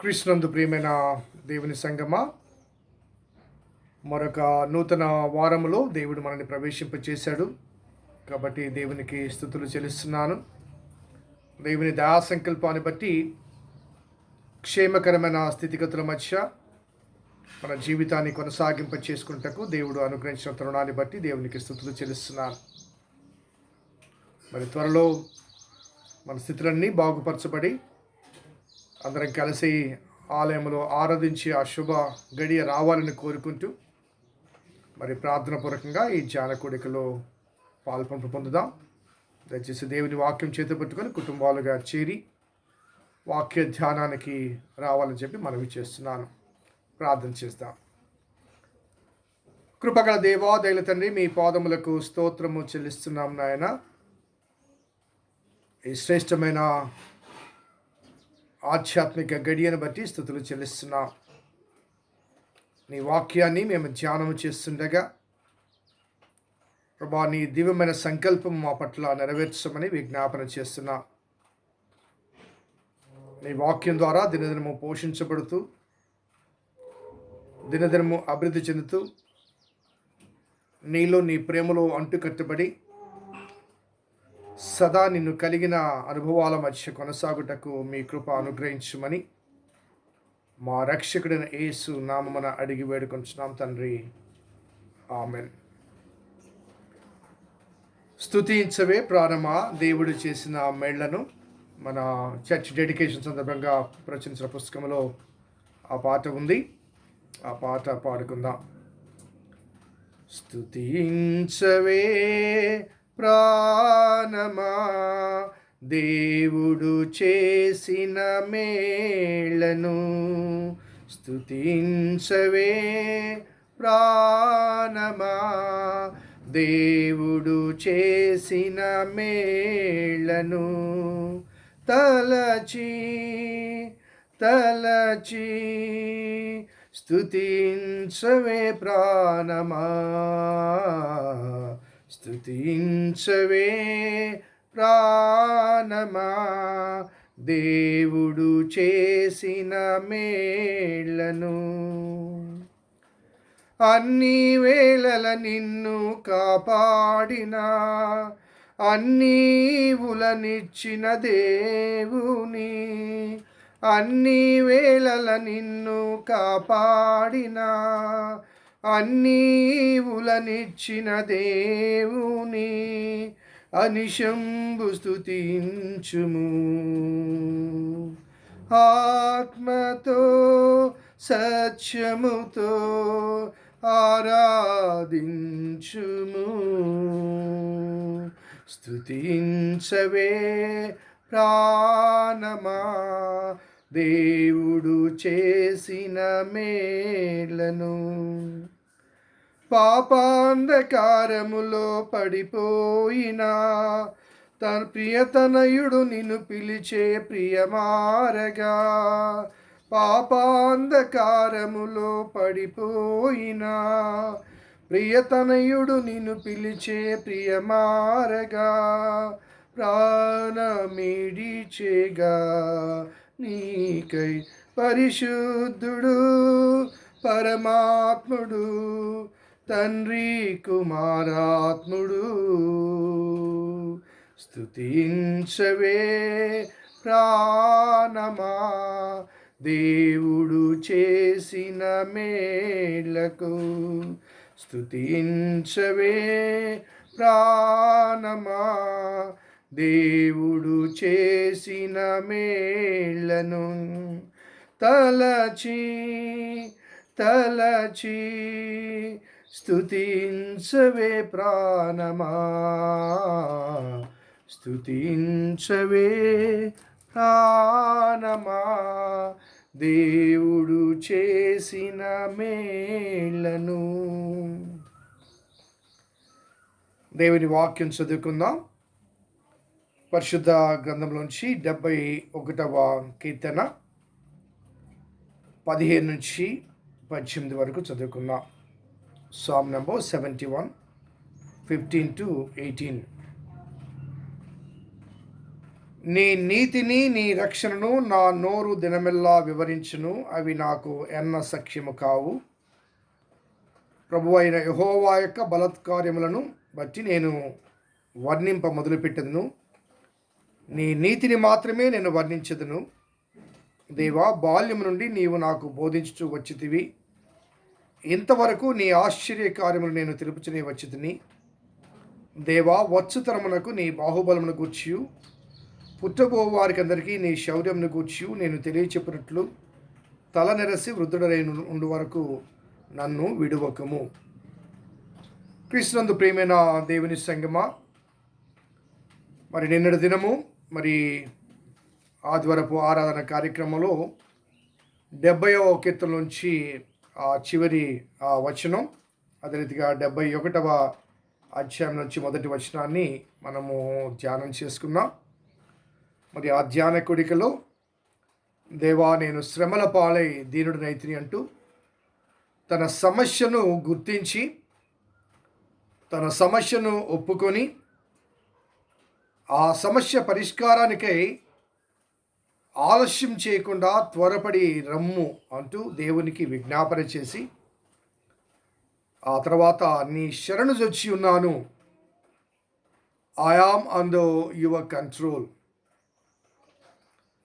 క్రీస్తునందు ప్రియమైన దేవుని సంగమా, మరొక నూతన వారములో దేవుడు మనల్ని ప్రవేశింపచేశాడు. కాబట్టి దేవునికి స్తుతులు చెల్లిస్తున్నాను. దేవుని దయా సంకల్పాన్ని బట్టి క్షేమకరమైన స్థితిగతుల మధ్య మన జీవితాన్ని కొనసాగింప చేసుకుంటకు దేవుడు అనుగ్రహించిన తరుణాన్ని బట్టి దేవునికి స్తుతులు చెల్లిస్తున్నాను. మరి త్వరలో మన స్థితులన్నీ బాగుపరచబడి అందరం కలిసి ఆలయంలో ఆరాధించి ఆ శుభ గడియ రావాలని కోరుకుంటూ మరి ప్రార్థన పూర్వకంగా ఈ ధ్యాన కూడికలో పాల్పంపు పొందుదాం. దయచేసి దేవుని వాక్యం చేతి పట్టుకొని కుటుంబాలుగా చేరి వాక్య ధ్యానానికి రావాలని చెప్పి మనవి చేస్తున్నాను. ప్రార్థన చేస్తాం. కృపగల దేవా, దయల తండ్రి, మీ పాదములకు స్తోత్రము చెల్లిస్తున్నాం నాయన. ఈ శ్రేష్టమైన ఆధ్యాత్మిక గడియను బట్టి స్తుతులు చెల్లిస్తున్నాం. నీ వాక్యాన్ని మేము ధ్యానము చేస్తుండగా ప్రభా, నీ దివ్యమైన సంకల్పం మా పట్ల నెరవేర్చమని విజ్ఞాపన చేస్తున్నాం. నీ వాక్యం ద్వారా దినదినము పోషించబడుతూ దినదినము అభివృద్ధి చెందుతూ నీలో నీ ప్రేమలో అంటుకట్టబడి సదా నిన్ను కలిగిన అనుభవాల మధ్య కొనసాగుటకు మీ కృప అనుగ్రహించమని మా రక్షకుడైన యేసు నామమున అడిగి వేడుకొంచున్నాం తండ్రి, ఆమెన్. స్తుతించవే ప్రాణమా దేవుడు చేసిన మేళ్లను మన చర్చ్ డెడికేషన్ సందర్భంగా ప్రచురించిన పుస్తకంలో ఆ పాట ఉంది. ఆ పాట పాడుకుందాం. స్తుతించవే ప్రాణమా దేవుడు చేసిన మేళ్లను, స్తుతించవే ప్రాణమా దేవుడు చేసిన మేళ్లను. తలచి తలచి స్తుతించవే ప్రాణమా, స్తుతించవే ప్రాణమా దేవుడు చేసిన మేళ్లను. అన్ని వేళల నిన్ను కాపాడిన అన్ని ఊలనిచ్చిన దేవుని, అన్ని వేళల నిన్ను కాపాడిన అన్ని ఊలనిచ్చిన దేవుని అనిశంబు స్తుతించుము. ఆత్మతో సత్యముతో ఆరాధించుము. స్తుతించవే ప్రాణమా దేవుడు చేసిన మేళ్లను. పాపాంధకారములో పడిపోయిన తన ప్రియతనయుడు నిన్ను పిలిచే ప్రియమారగా, పాపాంధకారములో పడిపోయిన ప్రియతనయుడు నిన్ను పిలిచే ప్రియమారగా, ప్రాణమిడిచేగా నీకై పరిశుద్ధుడు పరమాత్ముడు తండ్రి కుమారాత్ముడు. స్తుతించవే ప్రాణమా దేవుడు చేసిన మేళ్లకు, స్తుతించవే ప్రాణమా దేవుడు చేసిన మేళ్లను. తలచి తలచి స్తుతించవే ప్రాణమా, స్తుతించవే ప్రాణమా దేవుడు చేసిన మేళ్లను. దేవుని వాక్యం చదువుకుందాం. పరిశుద్ధ గ్రంథంలోంచి 71వ కీర్తన 15 నుంచి 18 వరకు చదువుకుందాం. Psalm number 71, 15 to 18. నీ నీతిని నీ రక్షణను నా నోరు దినమెల్లా వివరించును, అవి నాకు ఎన్న సఖ్యము కావు. ప్రభు అయిన యెహోవా యొక్క బలత్కార్యములను బట్టి నేను వర్ణింప మొదలుపెట్టెదను. నీ నీతిని మాత్రమే నేను వర్ణించెదను. దేవా, బాల్యము నుండి నీవు నాకు బోధించుచూ వచ్చితివి. ఇంతవరకు నీ ఆశ్చర్య కార్యములు నేను తెలుపుచునే వచ్చితిని. దేవా, వచ్చుతరమునకు నీ బాహుబలమును గూర్చియు పుట్టబో వారికి అందరికీ నీ శౌర్యమును గూర్చియు నేను తెలియచెప్పినట్లు తల నెరసి వృద్ధుడైన ఉండు వరకు నన్ను విడువకము. క్రీస్తునందు ప్రియమైన దేవుని సంగమా, మరి నిన్నటి దినము మరి ఆదివారపు ఆరాధన కార్యక్రమంలో 70వ కీర్తన నుంచి ఆ చివరి వచనం, అదే రీతిగా 71వ అధ్యాయం నుంచి మొదటి వచనాన్ని మనము ధ్యానం చేసుకున్నాం. మరి ఆ ధ్యాన కొడికలో దేవా, నేను శ్రమల పాలై దీనుడినైతిని అంటూ తన సమస్యను గుర్తించి తన సమస్యను ఒప్పుకొని ఆ సమస్య పరిష్కారానికై ఆలస్యం చేయకుండా త్వరపడి రమ్ము అంటూ దేవునికి విజ్ఞాపన చేసి, ఆ తర్వాత నీ శరణు జొచ్చి ఉన్నాను, I am under your control,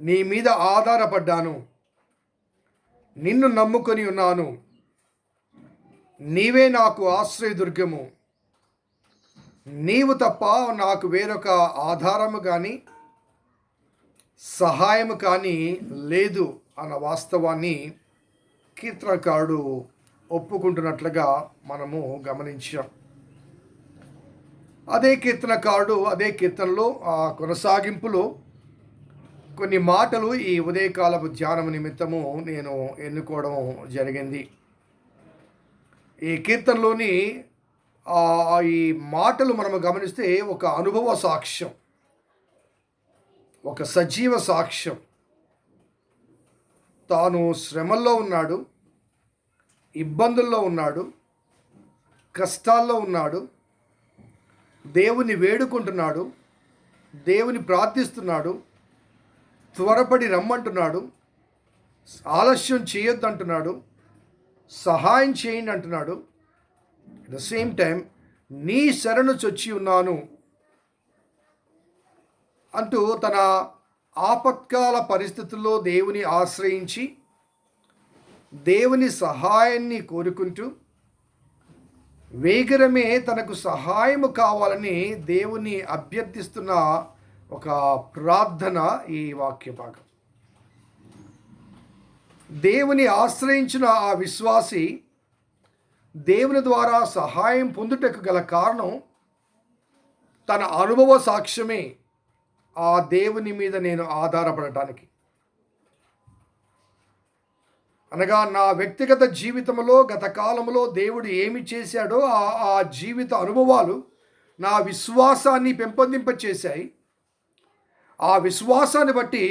నీ మీద ఆధారపడ్డాను, నిన్ను నమ్ముకొని ఉన్నాను, నీవే నాకు ఆశ్రయదుర్గము, నీవు తప్ప నాకు వేరొక ఆధారము కానీ సహాయము కానీ లేదు అన్న వాస్తవాన్ని కీర్తనకారుడు ఒప్పుకుంటున్నట్లుగా మనము గమనించాం. అదే కీర్తనకారుడు అదే కీర్తనలో ఆ కొనసాగింపులో కొన్ని మాటలు ఈ ఉదయకాలపు ధ్యానము నిమిత్తము నేను ఎన్నుకోవడం జరిగింది. ఈ కీర్తనలోని ఈ మాటలు మనము గమనిస్తే ఒక అనుభవ సాక్ష్యం, ఒక సజీవ సాక్ష్యం. తాను శ్రమల్లో ఉన్నాడు, ఇబ్బందుల్లో ఉన్నాడు, కష్టాల్లో ఉన్నాడు, దేవుని వేడుకుంటున్నాడు, దేవుని ప్రార్థిస్తున్నాడు, త్వరపడి రమ్మంటున్నాడు, ఆలస్యం చేయొద్దు అంటున్నాడు, సహాయం చేయండి అంటున్నాడు. అట్ ద సేమ్ టైం నీ శరణు చొచ్చి ఉన్నాను అంటూ తన ఆపత్కాల పరిస్థితుల్లో దేవుని ఆశ్రయించి దేవుని సహాయాన్ని కోరుకుంటూ వేగరమే తనకు సహాయము కావాలని దేవుని అభ్యర్థిస్తున్న ఒక ప్రార్థన ఈ వాక్య భాగం. దేవుని ఆశ్రయించిన ఆ విశ్వాసి దేవుని ద్వారా సహాయం పొందుటకు గల కారణం తన అనుభవ సాక్ష్యమే. ఆ దేవుని మీద నేను ఆధారపడటానికి, అనగా నా వ్యక్తిగత జీవితంలో గత కాలంలో దేవుడు ఏమి చేశాడో ఆ జీవిత అనుభవాలు నా విశ్వాసాన్ని పెంపొందింపచేశాయి. ఆ విశ్వాసాన్ని బట్టి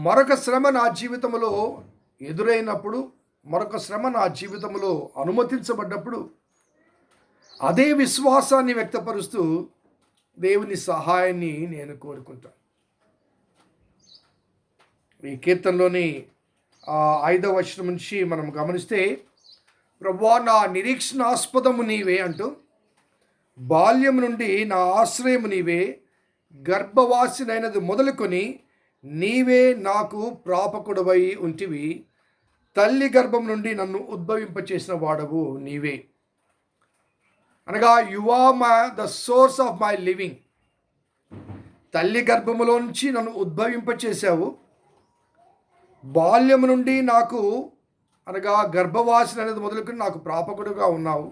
మరొక శ్రమ నా జీవితంలో ఎదురైనప్పుడు, మరొక శ్రమ నా జీవితంలో అనుమతించబడ్డప్పుడు అదే విశ్వాసాన్ని వ్యక్తపరుస్తూ దేవుని సహాయాన్ని నేను కోరుకుంటాను. ఈ కీర్తనలోని 5వ వచనం నుంచి మనం గమనిస్తే, ప్రభువా, నా నిరీక్షణాస్పదము నీవే అంటూ, బాల్యం నుండి నా ఆశ్రయము నీవే, గర్భవాసినైనది మొదలుకొని నీవే నాకు ప్రాపకుడవై ఉంటివి, తల్లి గర్భం నుండి నన్ను ఉద్భవింపచేసిన వాడవు నీవే. అనగా you are the source of my living. తల్లి గర్భములో నుంచి నన్ను ఉద్భవింపచేశావు, బాల్యము నుండి నాకు, అనగా గర్భవాసన అనేది మొదలుకొని నాకు ప్రాపకుడుగా ఉన్నావు.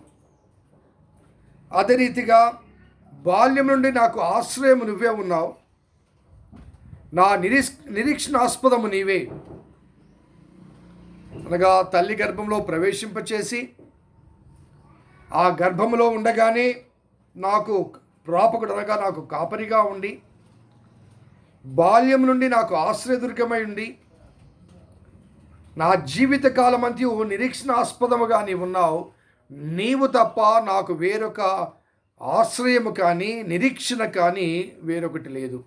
అదే రీతిగా బాల్యం నుండి నాకు ఆశ్రయము నువ్వే ఉన్నావు, నా నిరీక్షణాస్పదము నీవే. అనగా తల్లి గర్భంలో ప్రవేశింపచేసి ఆ గర్భంలో ఉండగానే నాకు ప్రాపకుడు, అనగా నాకు కాపరిగా ఉండి, బాల్యం నుండి నాకు ఆశ్రయదుర్గమై ఉండి, నా జీవిత కాలమంతా నిరీక్షణాస్పదముగా నీవు ఉన్నావు. నీవు తప్ప నాకు వేరొక ఆశ్రయము కానీ నిరీక్షణ కానీ వేరొకటి లేదు.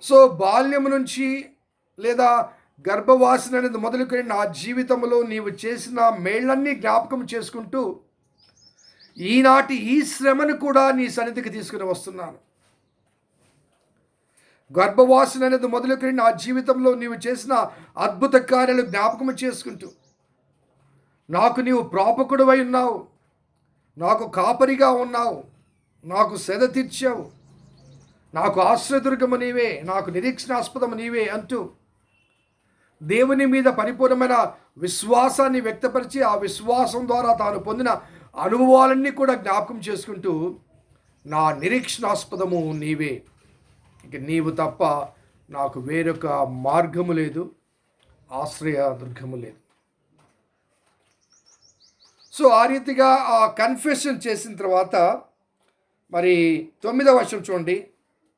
సో బాల్యం నుంచి లేదా గర్భవాసన అనేది మొదలుకొని నా జీవితంలో నీవు చేసిన మేళ్ళన్నీ జ్ఞాపకం చేసుకుంటూ ఈనాటి ఈ శ్రమను కూడా నీ సన్నిధికి తీసుకుని వస్తున్నాను. గర్భవాసన అనేది మొదలుకొని నా జీవితంలో నీవు చేసిన అద్భుత కార్యాలు జ్ఞాపకం చేసుకుంటూ నాకు నీవు ప్రాపకుడువై ఉన్నావు, నాకు కాపరిగా ఉన్నావు, నాకు సెద తీర్చావు, నాకు ఆశ్రయదుర్గము నీవే, నాకు నిరీక్షణాస్పదము నీవే అంటూ దేవుని మీద పరిపూర్ణమైన విశ్వాసాన్ని వ్యక్తపరిచి ఆ విశ్వాసం ద్వారా తాను పొందిన అనుభవాలన్నీ కూడా జ్ఞాపకం చేసుకుంటూ నా నిరీక్షణాస్పదము నీవే, ఇక నీవు తప్ప నాకు వేరొక మార్గము లేదు, ఆశ్రయదుర్గము లేదు. సో ఆ రీతిగా ఆ కన్ఫెషన్ చేసిన తర్వాత మరి 9వ వచనం చూడండి.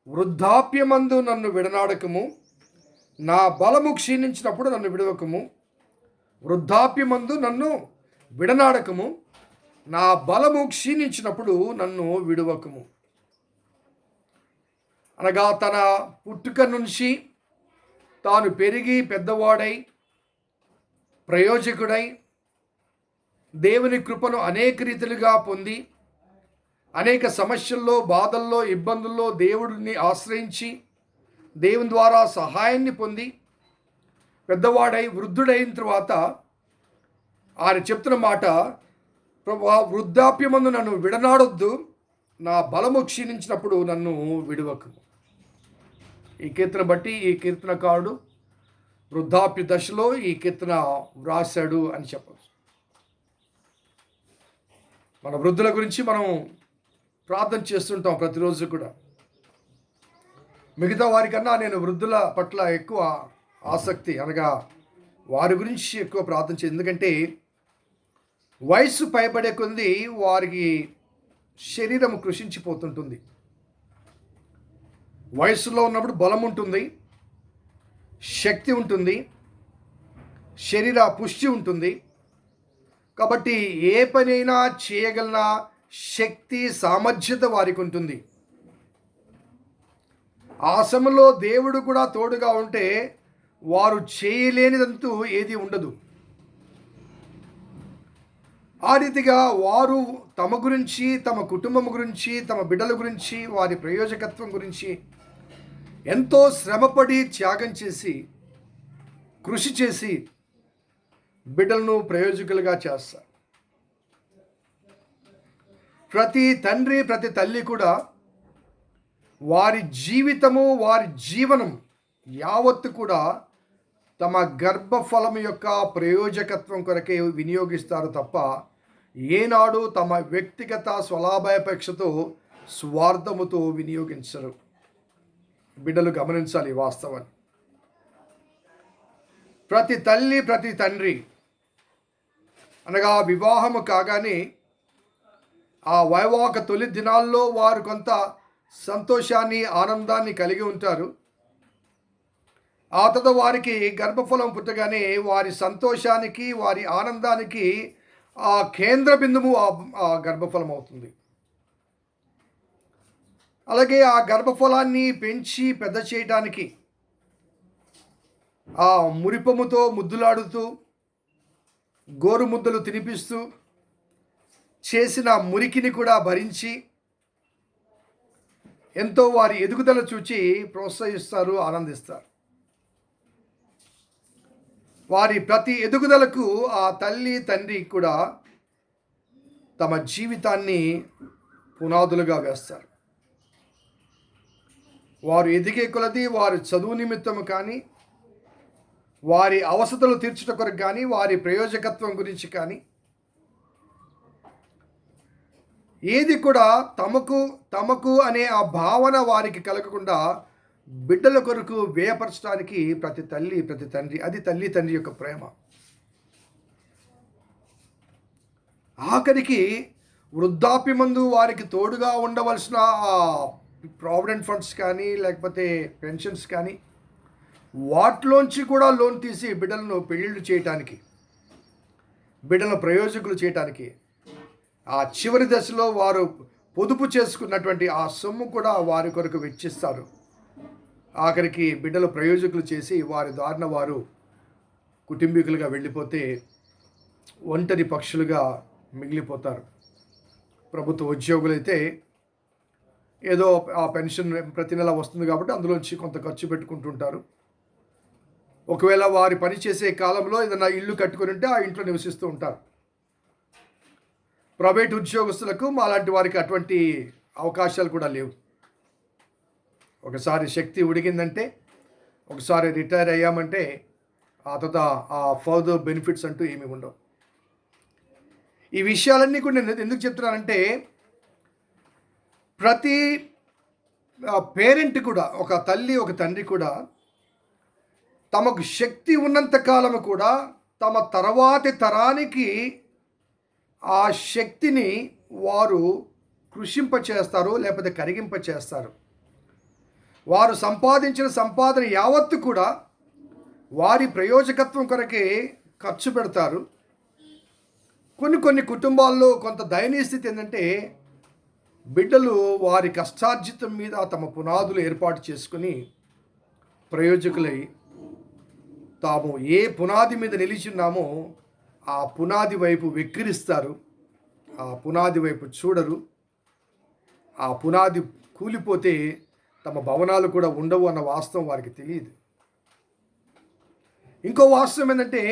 వృద్ధాప్యమందు నన్ను విడనాడకము, నా బలము క్షీణించినప్పుడు నన్ను విడవకము. వృద్ధాప్యమందు నన్ను విడనాడకము, నా బలము క్షీణించినప్పుడు నన్ను విడువకము. అనగా తన పుట్టుక నుంచి తాను పెరిగి పెద్దవాడై ప్రయోజకుడై దేవుని కృపను అనేక రీతిలుగా పొంది అనేక సమస్యల్లో బాధల్లో ఇబ్బందుల్లో దేవుడిని ఆశ్రయించి దేవుని ద్వారా సహాయాన్ని పొంది పెద్దవాడై వృద్ధుడైన తర్వాత ఆయన చెప్తున్న మాట, ప్రభువా వృద్ధాప్యమందు నన్ను విడనాడొద్దు, నా బలము క్షీణించినప్పుడు నన్ను విడువకు. ఈ కీర్తన బట్టి ఈ కీర్తనకారుడు వృద్ధాప్య దశలో ఈ కీర్తన వ్రాశాడు అని చెప్పచ్చు. మన వృద్ధుల గురించి మనం ప్రార్థన చేస్తుంటాం ప్రతిరోజు కూడా. మిగతా వారికన్నా నేను వృద్ధుల పట్ల ఎక్కువ ఆసక్తి, అనగా వారి గురించి ఎక్కువ ప్రార్థన చేయాలి. ఎందుకంటే వయసు పైబడే కొద్దీ వారికి శరీరం కృషించిపోతుంటుంది. వయసులో ఉన్నప్పుడు బలం ఉంటుంది, శక్తి ఉంటుంది, శరీర పుష్టి ఉంటుంది. కాబట్టి ఏ పనైనా చేయగలన శక్తి సామర్థ్యత వారికి ఉంటుంది. ఆ సమయంలో దేవుడు కూడా తోడుగా ఉంటే వారు చేయలేనిదంటూ ఏది ఉండదు. ఆ రీతిగా వారు తమ గురించి, తమ కుటుంబం గురించి, తమ బిడ్డల గురించి, వారి ప్రయోజకత్వం గురించి ఎంతో శ్రమపడి త్యాగం చేసి కృషి చేసి బిడ్డలను ప్రయోజకులుగా చేస్తారు. ప్రతి తండ్రి ప్రతి తల్లి కూడా వారి జీవితము వారి జీవనం యావత్తు కూడా తమ గర్భఫలం యొక్క ప్రయోజకత్వం కొరకే వినియోగిస్తారు తప్ప ఏనాడు తమ వ్యక్తిగత స్వలాభాపేక్షతో స్వార్థముతో వినియోగించరు. బిడ్డలు గమనించాలి ఈ వాస్తవాన్ని. ప్రతి తల్లి ప్రతి తండ్రి అనగా వివాహము కాగానే ఆ వైవాహిక తొలి దినాల్లో వారు కొంత సంతోషాన్ని ఆనందాన్ని కలిగి ఉంటారు. ఆ తర్వాత వారికి గర్భఫలం పుట్టగానే వారి సంతోషానికి వారి ఆనందానికి ఆ కేంద్ర బిందువు ఆ గర్భఫలం అవుతుంది. అలాగే ఆ గర్భఫలాన్ని పెంచి పెద్ద చేయటానికి ఆ మురిపముతో ముద్దులాడుతూ గోరు ముద్దలు తినిపిస్తూ చేసిన మురికిని కూడా భరించి ఎంతో వారి ఎదుగుదల చూచి ప్రోత్సహిస్తారు, ఆనందిస్తారు. వారి ప్రతి ఎదుగుదలకు ఆ తల్లి తండ్రి కూడా తమ జీవితాన్ని పునాదులుగా వేస్తారు. వారు ఎదిగే కొలది వారి చదువు నిమిత్తము కానీ, వారి అవసరాలు తీర్చుట కొరకు కానీ, వారి ప్రయోజకత్వం గురించి కానీ ఏది కూడా తమకు అనే ఆ భావన వారికి కలగకుండా బిడ్డల కొరకు వ్యయపరచడానికి ప్రతి తల్లి ప్రతి తండ్రి, అది తల్లి తండ్రి యొక్క ప్రేమ. ఆఖరికి వృద్ధాప్యమందు వారికి తోడుగా ఉండవలసిన ప్రావిడెంట్ ఫండ్స్ కానీ లేకపోతే పెన్షన్స్ కానీ వాటిలోంచి కూడా లోన్ తీసి బిడ్డలను పెళ్ళిళ్ళు చేయటానికి, బిడ్డలను ప్రయోజకులు చేయటానికి ఆ చివరి దశలో వారు పొదుపు చేసుకున్నటువంటి ఆ సొమ్ము కూడా వారి కొరకు వెచ్చిస్తారు. ఆఖరికి బిడ్డలు ప్రయోజకులు చేసి వారి దారిన వారు కుటుంబీకులుగా వెళ్ళిపోతే ఒంటరి పక్షులుగా మిగిలిపోతారు. ప్రభుత్వ ఉద్యోగులైతే ఏదో ఆ పెన్షన్ ప్రతి నెల వస్తుంది కాబట్టి అందులోంచి కొంత ఖర్చు పెట్టుకుంటుంటారు. ఒకవేళ వారి పని చేసే కాలంలో ఏదైనా ఇల్లు కట్టుకుని ఉంటే ఆ ఇంట్లో నివసిస్తూ ఉంటారు. ప్రైవేట్ ఉద్యోగస్తులకు మాలాంటి వారికి అటువంటి అవకాశాలు కూడా లేవు. ఒకసారి శక్తి ఉడిగిందంటే, ఒకసారి రిటైర్ అయ్యామంటే ఆ తర్వాత ఆ ఫర్దర్ బెనిఫిట్స్ అంటూ ఏమీ ఉండవు. ఈ విషయాలన్నీ కూడా నేను ఎందుకు చెప్తున్నానంటే, ప్రతి పేరెంట్ కూడా, ఒక తల్లి ఒక తండ్రి కూడా తమకు శక్తి ఉన్నంత కాలము కూడా తమ తర్వాతి తరానికి ఆ శక్తిని వారు కృషింపచేస్తారు, లేకపోతే కరిగింపచేస్తారు. వారు సంపాదించిన సంపాదన యావత్తు కూడా వారి ప్రయోజకత్వం కొరకే ఖర్చు పెడతారు. కొన్ని కుటుంబాల్లో కొంత దయనీయ స్థితి ఏంటంటే, బిడ్డలు వారి కష్టార్జితం మీద తమ పునాదులు ఏర్పాటు చేసుకుని ప్రయోజకులై తాము ఏ పునాది మీద నిలిచిన్నామో ఆ పునాది వైపు వెక్కిరిస్తారు, ఆ పునాది వైపు చూడరు. ఆ పునాది కూలిపోతే తమ భవనాలు కూడా ఉండవు అన్న వాస్తవం వారికి తెలియదు. ఇంకో వాస్తవం ఏంటంటే,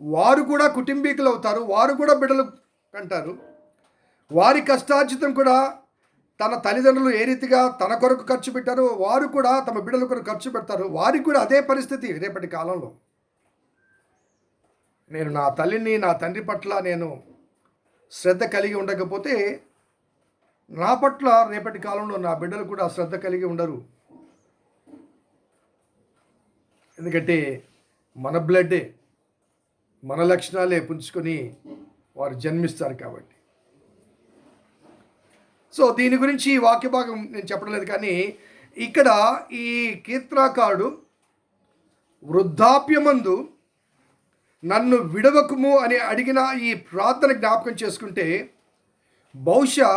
వారు కూడా కుటుంబీకులు అవుతారు, వారు కూడా బిడ్డలు కంటారు. వారి కష్టార్జితం కూడా తన తల్లిదండ్రులు ఏ రీతిగా తన కొరకు ఖర్చు పెట్టారో వారు కూడా తమ బిడ్డల కొరకు ఖర్చు పెడతారు. వారికి కూడా అదే పరిస్థితి రేపటి కాలంలో. నేను నా తల్లిని, నా తండ్రి పట్ల నేను శ్రద్ధ కలిగి ఉండకపోతే నా పట్ల రేపటి కాలంలో నా బిడ్డలు కూడా శ్రద్ధ కలిగి ఉండరు. ఎందుకంటే మన బ్లడ్డే, మన లక్షణాలే పుంజుకొని వారు జన్మిస్తారు కాబట్టి. సో దీని గురించి ఈ వాక్య భాగం నేను చెప్పడం లేదు, కానీ ఇక్కడ ఈ కీర్తనాకారుడు వృద్ధాప్యమందు నన్ను విడవకుము అని అడిగిన ఈ ప్రార్థన జ్ఞాపకం చేసుకుంటే, బహుశా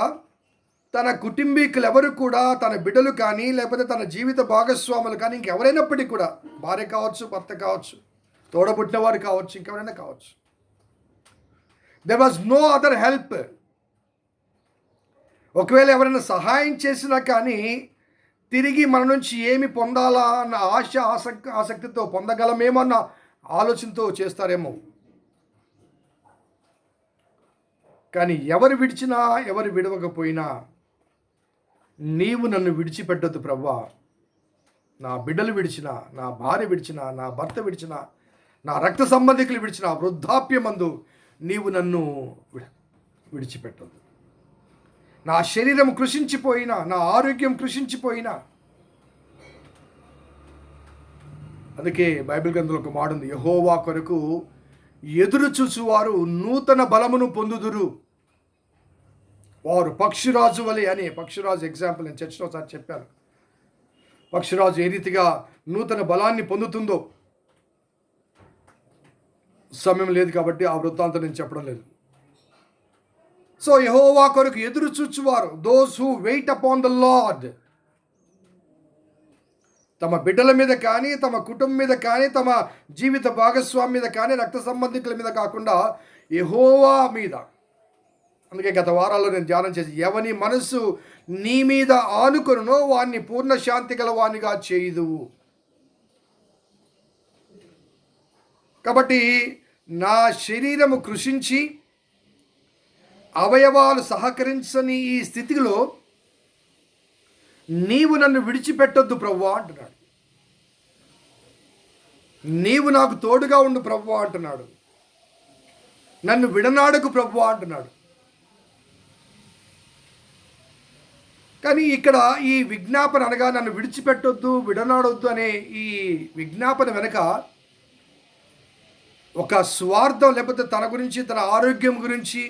తన కుటుంబీకులు ఎవరు కూడా, తన బిడ్డలు కానీ లేకపోతే తన జీవిత భాగస్వాములు కానీ ఇంకెవరైనప్పటికీ కూడా, భార్య కావచ్చు, భర్త కావచ్చు, తోడబుట్టిన వారు కావచ్చు, ఇంకెవరైనా కావచ్చు, there was no other help. ఒకవేళ ఎవరైనా సహాయం చేసినా కానీ తిరిగి మన నుంచి ఏమి పొందాలా అన్న ఆసక్తితో పొందగలమేమో అన్న ఆలోచనతో చేస్తారేమో. కానీ ఎవరు విడిచినా, ఎవరు విడవకపోయినా, నీవు నన్ను విడిచిపెట్టొద్దు ప్రభువా. నా బిడ్డలు విడిచినా, నా భార్య విడిచినా, నా భర్త విడిచినా, నా రక్త సంబంధికులు విడిచినా, వృద్ధాప్యమందు నీవు నన్ను విడిచిపెట్టొద్దు. నా శరీరం కృషించిపోయినా, నా ఆరోగ్యం కృషించిపోయినా. అందుకే బైబిల్ గ్రంథంలో ఒక మాట ఉంది, యెహోవా కొరకు ఎదురు చూచువారు నూతన బలమును పొందుదురు, వారు పక్షిరాజు వలె అని. పక్షిరాజు ఎగ్జాంపుల్ నేను చర్చలో ఒకసారి చెప్పాను. పక్షిరాజు ఏ రీతిగా నూతన బలాన్ని పొందుతుందో. సమయం లేదు కాబట్టి ఆ వృత్తాంతం నేను చెప్పడం లేదు. సో యెహోవా కొరకు ఎదురు చూచువారు, those who wait upon the Lord, తమ బిడ్డల మీద కానీ, తమ కుటుంబం మీద కానీ, తమ జీవిత భాగస్వామి మీద కానీ, రక్త సంబంధికుల మీద కాకుండా యెహోవా మీద. అందుకే గత వారాల్లో నేను ధ్యానం చేసి, ఎవని మనస్సు నీ మీద ఆనుకొనునో వాణ్ణి పూర్ణ శాంతి గల వానిగా చేయుదువు. కాబట్టి నా శరీరము కృషించి అవయవాలు సహకరించని ఈ స్థితిలో నీవు నన్ను విడిచిపెట్టొద్దు ప్రభువా అంటున్నాడు. నీవు నాకు తోడుగా ఉండు ప్రభువా అంటున్నాడు. నన్ను విడనాడకు ప్రభువా అంటున్నాడు. కానీ ఇక్కడ ఈ విజ్ఞాపన అనగా నన్ను విడిచిపెట్టొద్దు, విడనాడొద్దు అనే ఈ విజ్ఞాపన వెనక ఒక స్వార్థం, లేకపోతే తన గురించి, తన ఆరోగ్యం గురించి,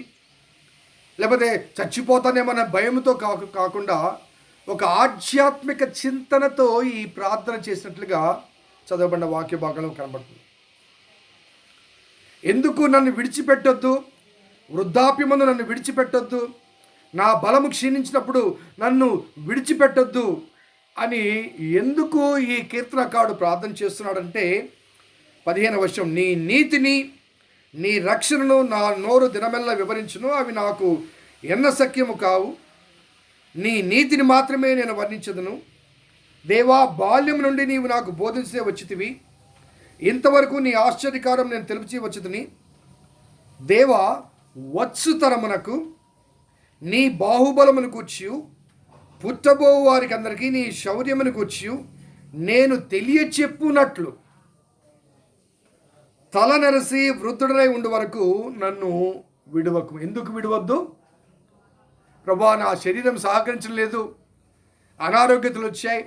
లేకపోతే చచ్చిపోతానేమన్న భయంతో కాకుండా ఒక ఆధ్యాత్మిక చింతనతో ఈ ప్రార్థన చేసినట్లుగా చదవబడిన వాక్య భాగంలో కనబడుతుంది. ఎందుకు నన్ను విడిచిపెట్టొద్దు, వృద్ధాప్యమందు నన్ను విడిచిపెట్టొద్దు, నా బలము క్షీణించినప్పుడు నన్ను విడిచిపెట్టొద్దు అని ఎందుకు ఈ కీర్తనకారుడు ప్రార్థన చేస్తున్నాడంటే 15వ వచనం, నీ నీతిని నీ రక్షణను నా నోరు దినమెల్లా వివరించును, అవి నాకు ఎన్న సఖ్యము కావు. నీ నీతిని మాత్రమే నేను వర్ణించదును. దేవా, బాల్యం నుండి నీవు నాకు బోధించే వచ్చితివి, ఇంతవరకు నీ ఆశ్చర్యకారం నేను తెలుపుచి వచ్చితిని. దేవా, వచ్చు తరమునకు నీ బాహుబలమును కూర్చి, పుట్టబో వారికి అందరికీ నీ శౌర్యమును కూర్చి నేను తెలియచెప్పునట్లు తల నెరసి వృద్ధుడై ఉండే వరకు నన్ను విడువకు. ఎందుకు విడవద్దు? ప్రభా, నా శరీరం సహకరించడం లేదు, అనారోగ్యతలు వచ్చాయి,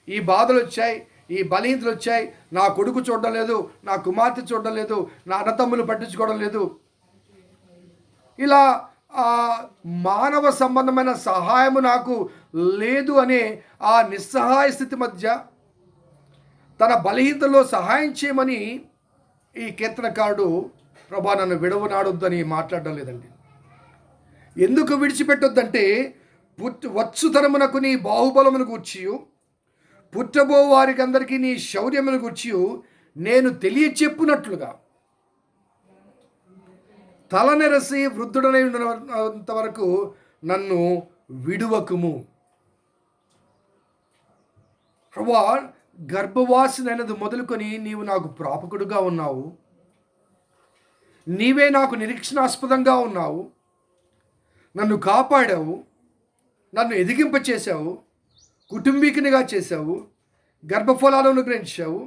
ఈ బాధలు వచ్చాయి, ఈ బలహీనతలు వచ్చాయి, నా కొడుకు చూడడం లేదు, నా కుమార్తె చూడడం లేదు, నా అన్నతమ్ములు పట్టించుకోవడం లేదు. ఇలా మానవ సంబంధమైన సహాయము నాకు లేదు అనే ఆ నిస్సహాయ స్థితి మధ్య తన బలహీనతలో సహాయం చేయమని ఈ కీర్తనకారుడు ప్రభా నన్ను విడవనాడొద్దని మాట్లాడడం లేదండి. ఎందుకు విడిచిపెట్టొద్దంటే, వచ్చు తరమునకు నీ బాహుబలమును గూర్చి, పుట్టబో వారికి అందరికీ నీ శౌర్యమును గూర్చి నేను తెలియచెప్పునట్లుగా తలనెరసి వృద్ధుడనై ఉన్నంత వరకు నన్ను విడువకుము. ప్రభా, గర్భవాసినైనది మొదలుకొని నీవు నాకు ప్రాపకుడుగా ఉన్నావు, నీవే నాకు నిరీక్షణాస్పదంగా ఉన్నావు, నన్ను కాపాడావు, నన్ను ఎదిగింపచేశావు, కుటుంబీకునిగా చేశావు, గర్భఫలాలను అనుగ్రహించావు,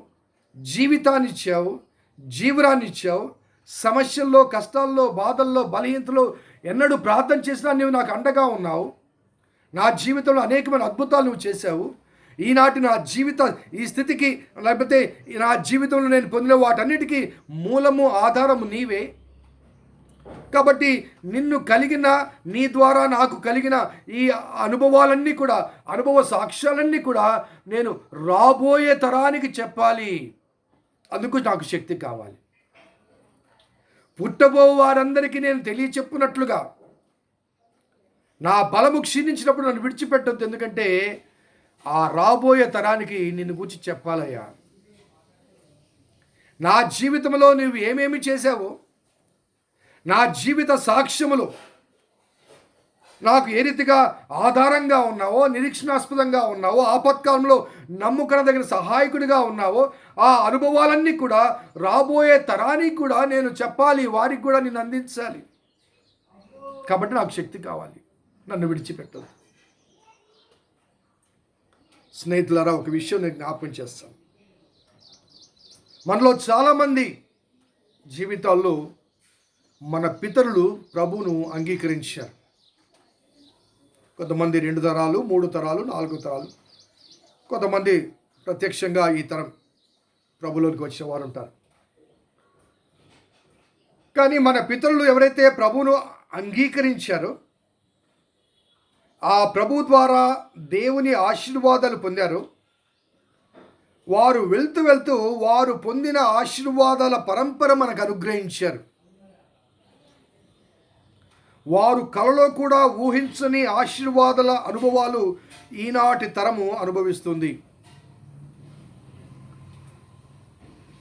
జీవితాన్ని ఇచ్చావు, జీవనాన్ని ఇచ్చావు. సమస్యల్లో, కష్టాల్లో, బాధల్లో, బలహీనతలో ఎన్నడూ ప్రార్థన చేసినా నీవు నాకు అండగా ఉన్నావు. నా జీవితంలో అనేకమైన అద్భుతాలు నువ్వు చేశావు. ఈనాటి నా ఈ స్థితికి, లేకపోతే నా జీవితంలో నేను పొందిన వాటన్నిటికీ మూలము, ఆధారము నీవే. కాబట్టి నిన్ను కలిగిన, నీ ద్వారా నాకు కలిగిన ఈ అనుభవాలన్నీ కూడా, అనుభవ సాక్ష్యాలన్నీ కూడా నేను రాబోయే తరానికి చెప్పాలి. అందుకు నాకు శక్తి కావాలి. పుట్టబో వారందరికీ నేను తెలియచెప్పునట్లుగా నా బలము క్షీణించినప్పుడు నన్ను విడిచిపెట్టొద్దు. ఎందుకంటే ఆ రాబోయే తరానికి నిన్ను గురించి చెప్పాలయ్యా. నా జీవితంలో నువ్వు ఏమేమి చేశావో, నా జీవిత సాక్ష్యములు నాకు ఏ రీతిగా ఆధారంగా ఉన్నావో, నిరీక్షణాస్పదంగా ఉన్నావో, ఆపత్కాలంలో నమ్ముకొనదగిన సహాయకుడిగా ఉన్నావో, ఆ అనుభవాలన్నీ కూడా రాబోయే తరానికి కూడా నేను చెప్పాలి, వారికి కూడా నేను అందించాలి. కాబట్టి నాకు శక్తి కావాలి, నన్ను విడిచిపెట్టదు. స్నేహితులారా, ఒక విషయం నేను జ్ఞాపకం చేస్తాను. మనలో చాలామంది జీవితాల్లో మన పితరులు ప్రభువును అంగీకరించారు. కొంతమంది 2 తరాలు, 3 తరాలు, 4 తరాలు, కొంతమంది ప్రత్యక్షంగా ఈ తరం ప్రభులోనికి వచ్చిన వారు ఉంటారు. కానీ మన పితరులు ఎవరైతే ప్రభువును అంగీకరించారో, ఆ ప్రభు ద్వారా దేవుని ఆశీర్వాదాలు పొందారో, వారు వెళ్తూ వెళ్తూ వారు పొందిన ఆశీర్వాదాల పరంపర మనకు అనుగ్రహించారు. వారు కలలో కూడా ఊహించని ఆశీర్వాదాల అనుభవాలు ఈనాటి తరము అనుభవిస్తుంది.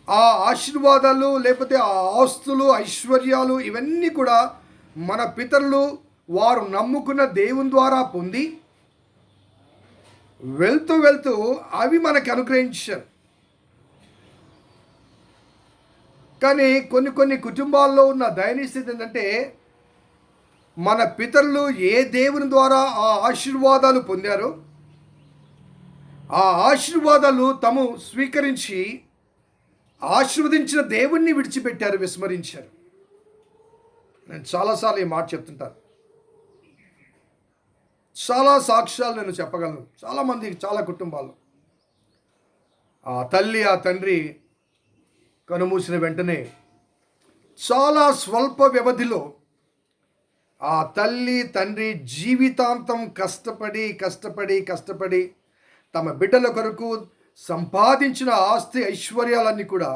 ఆ ఆశీర్వాదాలు, లేకపోతే ఆ ఆస్తులు, ఐశ్వర్యాలు, ఇవన్నీ కూడా మన పితరులు వారు నమ్ముకున్న దేవుని ద్వారా పొంది వెళ్తూ వెళ్తూ అవి మనకి అనుగ్రహించారు. కానీ కొన్ని కుటుంబాల్లో ఉన్న దయనీయ స్థితి ఏంటంటే, మన పితరులు ఏ దేవుని ద్వారా ఆ ఆశీర్వాదాలు పొందారో, ఆ ఆశీర్వాదాలు తాము స్వీకరించి ఆశీర్వదించిన దేవుణ్ణి విడిచిపెట్టారు, విస్మరించారు. నేను చాలాసార్లు ఈ మాట చెప్తుంటాను. చాలా సాక్ష్యాలు నేను చెప్పగలను. చాలామంది, చాలా కుటుంబాల్లో ఆ తల్లి, ఆ తండ్రి కనుమూసిన వెంటనే చాలా స్వల్ప వ్యవధిలో ఆ తల్లి, తండ్రి జీవితాంతం కష్టపడి తమ బిడ్డల కొరకు సంపాదించిన ఆస్తి, ఐశ్వర్యాలన్నీ కూడా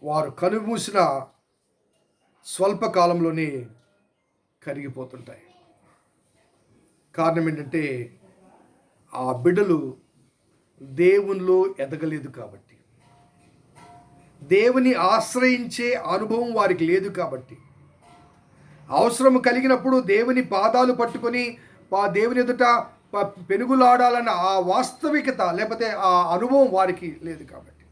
వారు కనుమూసిన స్వల్పకాలంలోనే కరిగిపోతుంటాయి. కారణం ఏంటంటే, ఆ బిడ్డలు దేవునిలో ఎదగలేదు కాబట్టి, దేవుని ఆశ్రయించే అనుభవం వారికి లేదు కాబట్టి, అవసరం కలిగినప్పుడు దేవుని పాదాలు పట్టుకొని దేవుని ఎదుట పెనుగులాడాలన్న ఆ వాస్తవికత లేకపోతే ఆ అనుభవం వారికి లేదు కాబట్టి,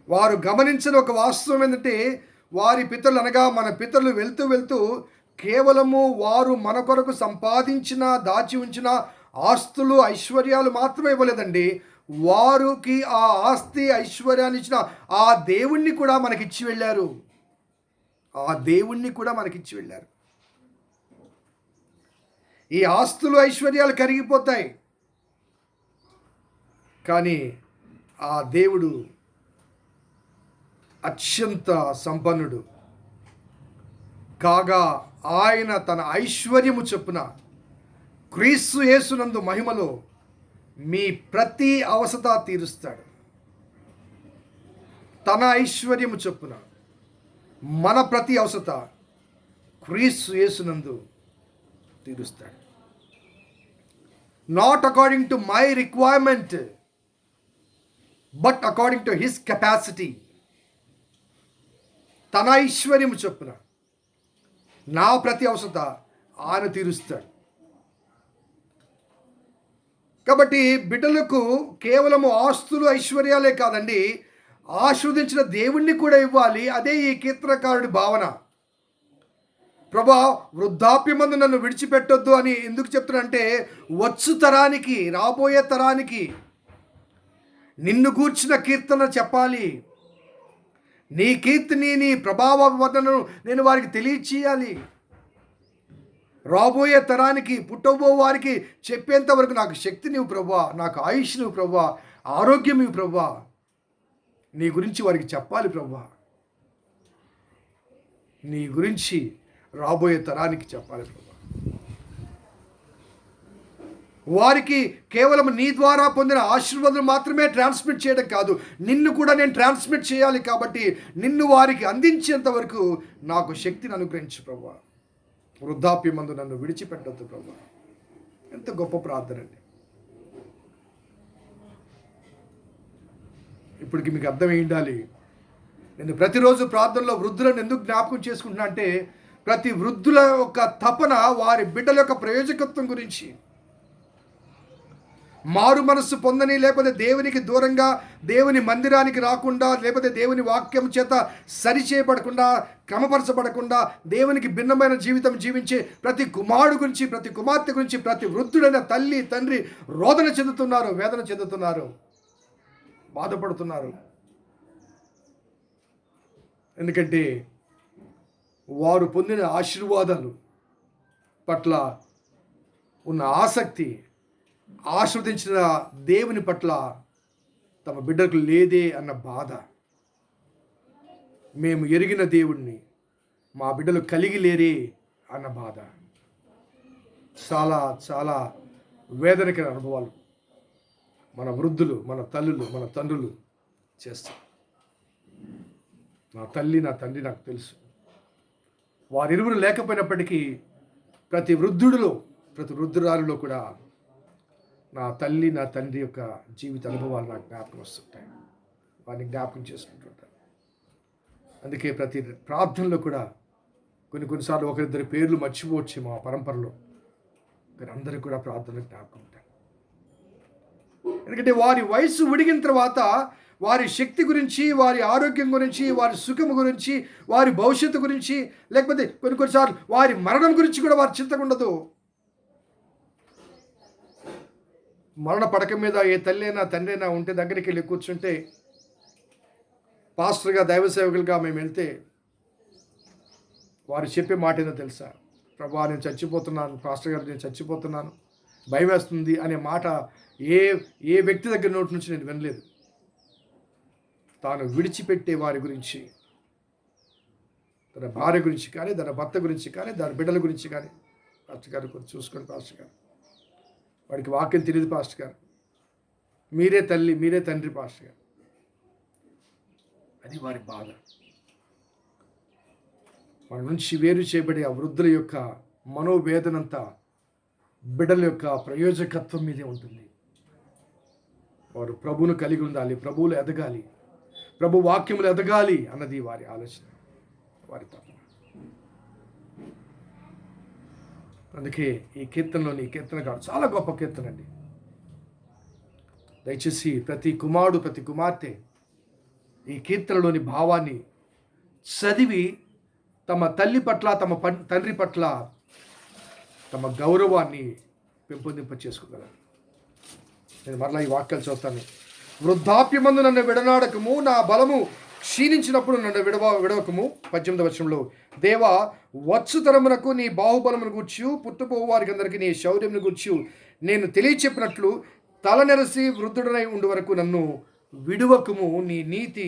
వారు గమనించిన ఒక వాస్తవం ఏంటంటే, వారి పితరులు అనగా మన పితరులు వెళ్తూ వెళ్తూ కేవలము వారు మన కొరకు సంపాదించిన దాచి ఉంచిన ఆస్తులు ఐశ్వర్యాలు మాత్రమే ఇవ్వలేదండి, వారికి ఆ ఆస్తి ఐశ్వర్యాన్ని ఇచ్చిన ఆ దేవుణ్ణి కూడా మనకిచ్చి వెళ్ళారు. ఆ దేవుణ్ణి కూడా మనకిచ్చి వెళ్ళారు. ఈ ఆస్తులు ఐశ్వర్యాలు కరిగిపోతాయి, కానీ ఆ దేవుడు అత్యంత సంపన్నుడు కాగా ఆయన తన ఐశ్వర్యము చొప్పున క్రీస్తు యేసునందు మహిమలో మీ ప్రతి అవసత తీరుస్తాడు. తన ఐశ్వర్యము చొప్పున మన ప్రతి అవసత క్రీస్తు యేసునందు తీరుస్తాడు. Not according to my requirement but according to his capacity. తన ఐశ్వర్యము చొప్పున నా ప్రతి అవసరత ఆయన తీరుస్తాడు. కాబట్టి బిడ్డలకు కేవలము ఆస్తులు ఐశ్వర్యాలే కాదండి, ఆస్వాదించిన దేవుణ్ణి కూడా ఇవ్వాలి. అదే ఈ కీర్తనకారుడి భావన. ప్రభా, వృద్ధాప్యమందు నన్ను విడిచిపెట్టొద్దు అని ఎందుకు చెప్తున్నానంటే, వచ్చు తరానికి, రాబోయే తరానికి నిన్ను గూర్చిన కీర్తన చెప్పాలి. నీ కీర్తిని, నీ ప్రభావ వర్ణనను నేను వారికి తెలియచేయాలి. రాబోయే తరానికి, పుట్టబో వారికి చెప్పేంత వరకు నాకు శక్తి నీవు ప్రభువా, నాకు ఆయుష్ నీవు ప్రభువా, ఆరోగ్యం నీవు ప్రభువా, నీ గురించి వారికి చెప్పాలి ప్రభువా. నీ గురించి రాబోయే తరానికి చెప్పాలి ప్రభువా. వారికి కేవలం నీ ద్వారా పొందిన ఆశీర్వాదం మాత్రమే ట్రాన్స్మిట్ చేయడం కాదు, నిన్ను కూడా నేను ట్రాన్స్మిట్ చేయాలి. కాబట్టి నిన్ను వారికి అందించేంత వరకు నాకు శక్తిని అనుగ్రహించు ప్రభువా. వృద్ధాప్యమందు నన్ను విడిచిపెట్టొద్దు ప్రభువా. ఎంత గొప్ప ప్రార్థన అండి. ఇప్పటికి మీకు అర్థమై ఉండాలి, నేను ప్రతిరోజు ప్రార్థనలో వృద్ధులను ఎందుకు జ్ఞాపకం చేసుకుంటున్నా అంటే, ప్రతి వృద్ధుల యొక్క తపన వారి బిడ్డల యొక్క ప్రయోజకత్వం గురించి, మారు మనస్సు పొందని, లేకపోతే దేవునికి దూరంగా దేవుని మందిరానికి రాకుండా, లేకపోతే దేవుని వాక్యం చేత సరిచేయబడకుండా, క్రమపరచబడకుండా దేవునికి భిన్నమైన జీవితం జీవించే ప్రతి కుమారుడు గురించి, ప్రతి కుమార్తె గురించి, ప్రతి వృద్ధుడైన తల్లి తండ్రి రోదన చెందుతున్నారు, వేదన చెందుతున్నారు, బాధపడుతున్నారు. ఎందుకంటే వారు పొందిన ఆశీర్వాదాలు పట్ల ఉన్న ఆసక్తి, ఆస్వాదించిన దేవుని పట్ల తమ బిడ్డలకు లేదే అన్న బాధ. మేము ఎరిగిన దేవుణ్ణి మా బిడ్డలు కలిగి లేరే అన్న బాధ. చాలా చాలా వేదనకర అనుభవాలు మన వృద్ధులు, మన తల్లులు, మన తండ్రులు చేస్తారు. నా తల్లి, నా తండ్రి నాకు తెలుసు. వారిరువురు లేకపోయినప్పటికీ ప్రతి వృద్ధుడిలో, ప్రతి వృద్ధురాలిలో కూడా నా తల్లి, నా తండ్రి యొక్క జీవిత అనుభవాలు నాకు జ్ఞాపకం వస్తుంటాయి. వారిని జ్ఞాపకం చేసుకుంటుంటాను. అందుకే ప్రతి ప్రార్థనలో కూడా కొన్నిసార్లు ఒకరిద్దరి పేర్లు మర్చిపోవచ్చు మా పరంపరలో, కానీ అందరికీ కూడా ప్రార్థనలు జ్ఞాపకం ఉంటాయి. ఎందుకంటే వారి వయసు ఉడిగిన తర్వాత వారి శక్తి గురించి, వారి ఆరోగ్యం గురించి, వారి సుఖము గురించి, వారి భవిష్యత్తు గురించి, లేకపోతే కొన్నిసార్లు వారి మరణం గురించి కూడా వారి చింతగా ఉండదు. మరణ పడక మీద ఏ తల్లి అయినా తండ్రి అయినా ఉంటే దగ్గరికి వెళ్ళి కూర్చుంటే, పాస్టర్గా, దైవ సేవకులుగా మేము వెళ్తే వారు చెప్పే మాట ఏదో తెలుసా? ప్రభా, నేను చచ్చిపోతున్నాను, పాస్టర్ గారు నేను చచ్చిపోతున్నాను, భయం వేస్తుంది అనే మాట ఏ వ్యక్తి దగ్గర నోటి నుంచి నేను వినలేదు. తాను విడిచిపెట్టే వారి గురించి, తన భార్య గురించి కానీ, తన భర్త గురించి కానీ, తన బిడ్డల గురించి కానీ, పాస్టర్ గారు కొంచెం చూసుకోండి పాస్టర్ గారు, వాడికి వాక్యం తెలియదు పాస్టర్ గారు, మీరే తల్లి, మీరే తండ్రి పాస్టర్ గారు. అది వారి బాధ. మన నుంచి వేరు చేయబడే ఆ వృద్ధుల యొక్క మనోవేదనంతా బిడ్డల యొక్క ప్రయోజకత్వం మీదే ఉంటుంది. వారు ప్రభువును కలిగి ఉండాలి, ప్రభువులు ఎదగాలి, ప్రభు వాక్యములు ఎదగాలి అన్నది వారి ఆలోచన, వారి తపన. అందుకే ఈ కీర్తనకాడు చాలా గొప్ప కీర్తన అండి. దయచేసి ప్రతి కుమారుడు, ప్రతి కుమార్తె ఈ కీర్తనలోని భావాన్ని చదివి తమ తల్లి పట్ల, తమ తండ్రి పట్ల తమ గౌరవాన్ని పెంపొందింప చేసుకోగలరు. నేను మరలా ఈ వాక్యాలు చదువుతాను. వృద్ధాప్యమందు నన్ను విడనాడకము, నా బలము క్షీణించినప్పుడు నన్ను విడవకము. 18వ వచనంలో, దేవా వచ్చు తరమునకు నీ బాహుబలమును గూర్చి, పుట్టుపోవు వారికి అందరికీ నీ శౌర్యమును గూర్చి నేను తెలియచెప్పినట్లు తలనెరసి వృద్ధుడనై ఉండు వరకు నన్ను విడువకము. నీ నీతి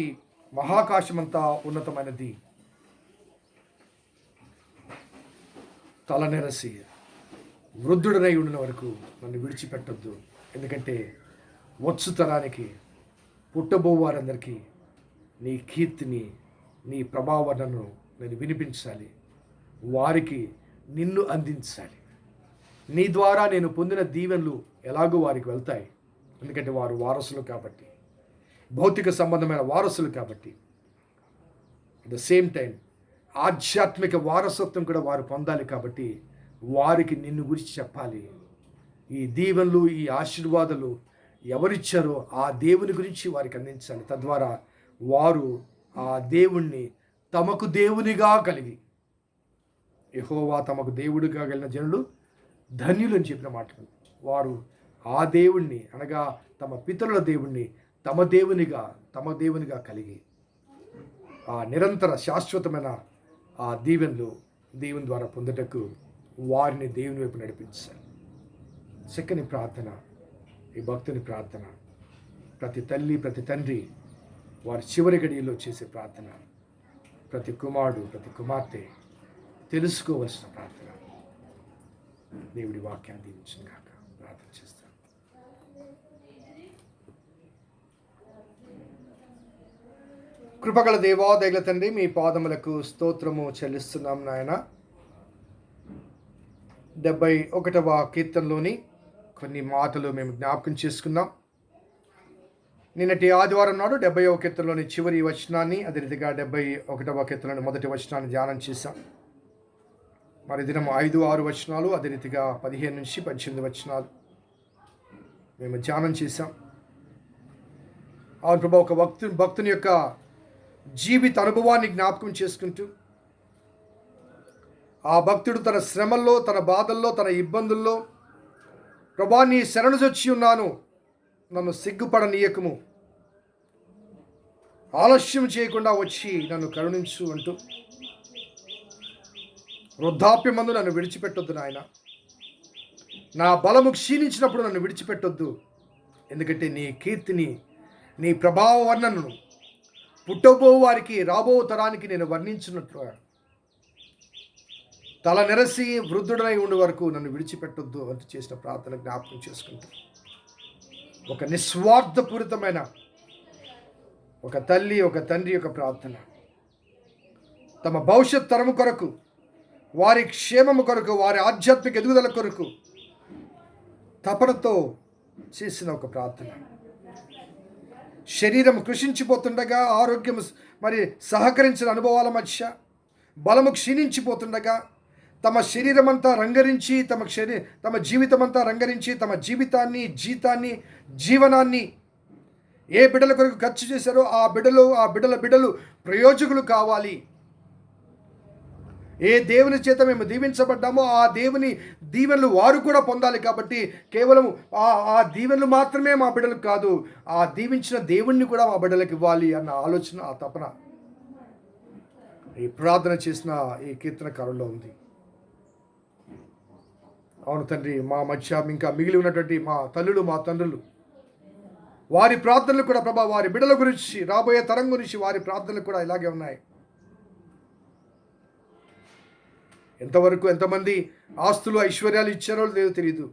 మహాకాశమంతా ఉన్నతమైనది. తలనెరసి వృద్ధుడనై ఉండిన వరకు నన్ను విడిచిపెట్టొద్దు. ఎందుకంటే వచ్చు తరానికి, పుట్టబో వారందరికీ నీ కీర్తిని, నీ ప్రభావాలను నేను వినిపించాలి, వారికి నిన్ను అందించాలి. నీ ద్వారా నేను పొందిన దీవెనలు ఎలాగో వారికి వెళ్తాయి. ఎందుకంటే వారు వారసులు కాబట్టి, భౌతిక సంబంధమైన వారసులు కాబట్టి. అట్ ద సేమ్ టైం ఆధ్యాత్మిక వారసత్వం కూడా వారు పొందాలి కాబట్టి వారికి నిన్ను గురించి చెప్పాలి. ఈ దీవెనలు, ఈ ఆశీర్వాదాలు ఎవరిచ్చారో ఆ దేవుని గురించి వారికి అందించాలి. తద్వారా వారు ఆ దేవుణ్ణి తమకు దేవునిగా కలిగి, యెహోవా తమకు దేవుడిగా కలిగిన జనులు ధన్యులు అని చెప్పిన మాట, వారు ఆ దేవుణ్ణి అనగా తమ పితరుల దేవుణ్ణి తమ దేవునిగా కలిగి ఆ నిరంతర శాశ్వతమైన ఆ దీవెనలు దేవుని ద్వారా పొందుటకు వారిని దేవుని వైపు నడిపించాలి. చక్కని ప్రార్థన, ఈ భక్తుని ప్రార్థన, ప్రతి తల్లి, ప్రతి తండ్రి వారి చివరి గడియల్లో చేసే ప్రార్థన, ప్రతి కుమారుడు, ప్రతి కుమార్తె తెలుసుకోవలసిన ప్రార్థన. దేవుడి వాక్యాన్ని దీవించును గాక. ప్రార్థన చేస్తాను. కృపగల దేవా, దయగల తండ్రి, మీ పాదములకు స్తోత్రము చెల్లిస్తున్నాం నాయన. 71వ కీర్తనలోని కొన్ని మాటలు మేము జ్ఞాపకం చేసుకున్నాం. నిన్నటి ఆదివారం నాడు 70వ కీర్తనలోని చివరి వచనాన్ని, అదే రీతిగా 71వ కీర్తనలోని మొదటి వచనాన్ని ధ్యానం చేశాం. మరి దినం 5, 6 వచనాలు, అదే రీతిగా 15 నుంచి 18 వచనాలు మేము ధ్యానం చేశాం. అవును ప్రభా, ఒక భక్తుని యొక్క జీవిత అనుభవాన్ని జ్ఞాపకం చేసుకుంటూ, ఆ భక్తుడు తన శ్రమల్లో, తన బాధల్లో, తన ఇబ్బందుల్లో, ప్రభా నీ శరణుజొచ్చి ఉన్నాను, నన్ను సిగ్గుపడనీయకము, ఆలస్యం చేయకుండా వచ్చి నన్ను కరుణించు అంటూ, వృద్ధాప్యమందు నన్ను విడిచిపెట్టొద్దు నాయన, నా బలము క్షీణించినప్పుడు నన్ను విడిచిపెట్టొద్దు. ఎందుకంటే నీ కీర్తిని, నీ ప్రభావ వర్ణనను పుట్టబో వారికి, రాబో తరానికి నేను వర్ణించినట్లుగా తల నెరసి వృద్ధుడనై ఉండే వరకు నన్ను విడిచిపెట్టొద్దు అంటూ చేసిన ప్రార్థన జ్ఞాపకం చేసుకుంటూ, ఒక నిస్వార్థపూరితమైన ఒక తల్లి, ఒక తండ్రి యొక్క ప్రార్థన, తమ భవిష్యత్ తరము కొరకు, వారి క్షేమము కొరకు, వారి ఆధ్యాత్మిక ఎదుగుదల కొరకు తపనతో చేసిన ఒక ప్రార్థన. శరీరం కృషించిపోతుండగా, ఆరోగ్యం మరి సహకరించిన అనుభవాల మధ్య బలము క్షీణించిపోతుండగా, తమ శరీరం అంతా రంగరించి, తమ జీవితం అంతా రంగరించి, తమ జీతాన్ని, జీవనాన్ని ఏ బిడ్డల కొరకు ఖర్చు చేశారో ఆ బిడ్డలు ప్రయోజకులు కావాలి. ఏ దేవుని చేత మేము దీవించబడ్డామో ఆ దేవుని దీవెనలు వారు కూడా పొందాలి. కాబట్టి కేవలం ఆ దీవెనలు మాత్రమే మా బిడ్డలకు కాదు, ఆ దీవించిన దేవుణ్ణి కూడా మా బిడ్డలకు ఇవ్వాలి అన్న ఆలోచన, ఆ తపన ఈ ప్రార్థన చేసిన ఈ కీర్తనకారుల్లో ఉంది. అవును తండ్రి, మా మధ్య ఇంకా మిగిలి ఉన్నటువంటి మా తల్లులు, మా తండ్రులు, వారి ప్రార్థనలు కూడా ప్రభా, వారి బిడ్డల గురించి, రాబోయే తరం గురించి వారి ప్రార్థనలు కూడా ఇలాగే ఉన్నాయి. ఎంతవరకు ఎంతమంది ఆస్తులు, ఐశ్వర్యాలు ఇచ్చారో లేదో తెలియదు,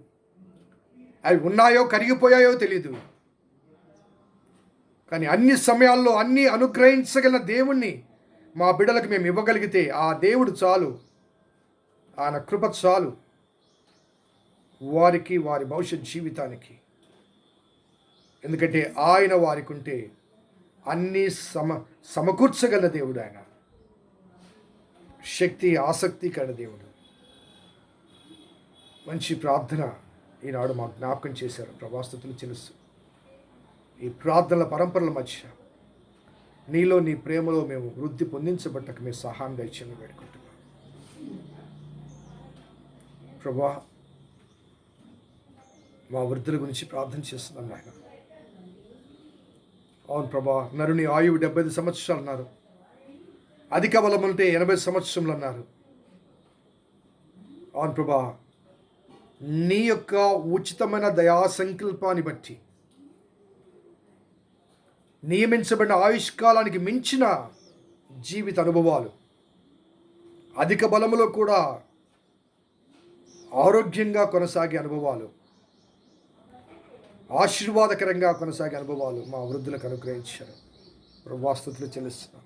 అవి ఉన్నాయో కరిగిపోయాయో తెలియదు. కానీ అన్ని సమయాల్లో అన్ని అనుగ్రహించగలిగిన దేవుణ్ణి మా బిడ్డలకు మేము ఇవ్వగలిగితే ఆ దేవుడు చాలు, ఆయన కృప చాలు. వారికి వారి భవిష్యత్ జీవితానికి. ఎందుకంటే ఆయన వారికి ఉంటే అన్నీ సమకూర్చగల దేవుడు. ఆయన శక్తి ఆసక్తి కల దేవుడు. మంచి ప్రార్థన ఈనాడు మాకు జ్ఞాపకం చేశారు. ప్రభాస్తుతులు చెల్లిస్తూ ఈ ప్రార్థనల పరంపరల మధ్య నీలో నీ ప్రేమలో మేము వృద్ధి పొందించబట్టక మీ సహాయం దయచేయమని వేడుకుంటున్నాం. ప్రభా, మా వృద్ధుల గురించి ప్రార్థన చేస్తున్నాం నాయన. అవును ప్రభా, నరుని ఆయువు 75 సంవత్సరాలు అన్నారు. అధిక బలం ఉంటే 80 సంవత్సరములు అన్నారు. అవును ప్రభా, నీ యొక్క ఉచితమైన దయా సంకల్పాన్ని బట్టి నియమించబడిన ఆయుష్కాలానికి మించిన జీవిత అనుభవాలు, అధిక బలములో కూడా ఆరోగ్యంగా కొనసాగే అనుభవాలు, ఆశీర్వాదకరంగా కొనసాగే అనుభవాలు మా వృద్ధులకు అనుగ్రహించారు. ప్రభాస్తుతులు చెల్లిస్తున్నాం.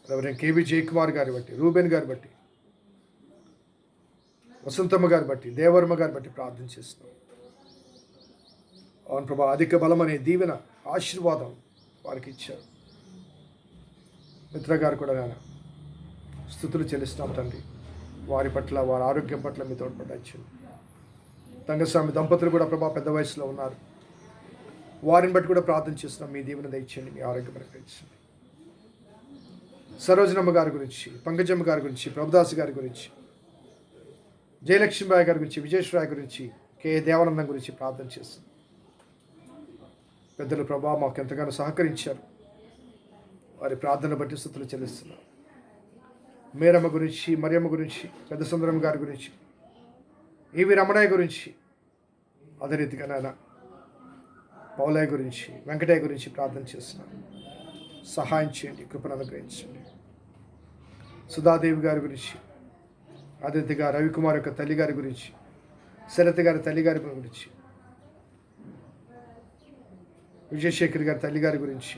రెవరెండ్ కేవి జయకుమార్ గారి బట్టి, రూబెన్ గారి బట్టి, వసంతమ్మ గారి బట్టి, దేవర్మ గారి బట్టి ప్రార్థన చేస్తున్నాం. అవును ప్రభా, అధిక బలం అనే దీవెన ఆశీర్వాదం వారికి ఇచ్చారు. మిత్ర గారు కూడా నేను స్తుతులు చెల్లిస్తున్నాం తండ్రి. వారి పట్ల, వారి ఆరోగ్యం పట్ల మీ తోడ్పడచ్చు. తంగస్వామి దంపతులు కూడా ప్రభా పెద్ద వయసులో ఉన్నారు. వారిని బట్టి కూడా ప్రార్థన చేస్తున్నాం. మీ దీవెన దయచేయండి, మీ ఆరోగ్యం అనుగ్రహించండి. సరోజనమ్మ గారి గురించి, పంకజమ్మ గారి గురించి, ప్రభుదాస్ గారి గురించి, జయలక్ష్మీబాయి గారి గురించి, విజయేశ్వరాయ్ గురించి, కె దేవానందం గురించి ప్రార్థన చేస్తున్నాం. పెద్దలు ప్రభా మాకు ఎంతగానో సహకరించారు. వారి ప్రార్థన బట్టి స్తుతులు చెల్లిస్తున్నాం. మేరమ్మ గురించి, మరియమ్మ గురించి, పెద్ద సుందరం గారి గురించి, ఈవి రమణయ్య గురించి, అదే రీతిగా నాయన పౌలయ్య గురించి, వెంకటయ్య గురించి ప్రార్థన చేస్తున్నాం. సహాయం చేయండి, కృపను అనుగ్రహించండి. సుధాదేవి గారి గురించి, అదే రీతిగా రవికుమార్ యొక్క తల్లి గారి గురించి, శరత్ గారి తల్లి గారి గురించి, విజయశేఖర్ గారి తల్లి గారి గురించి,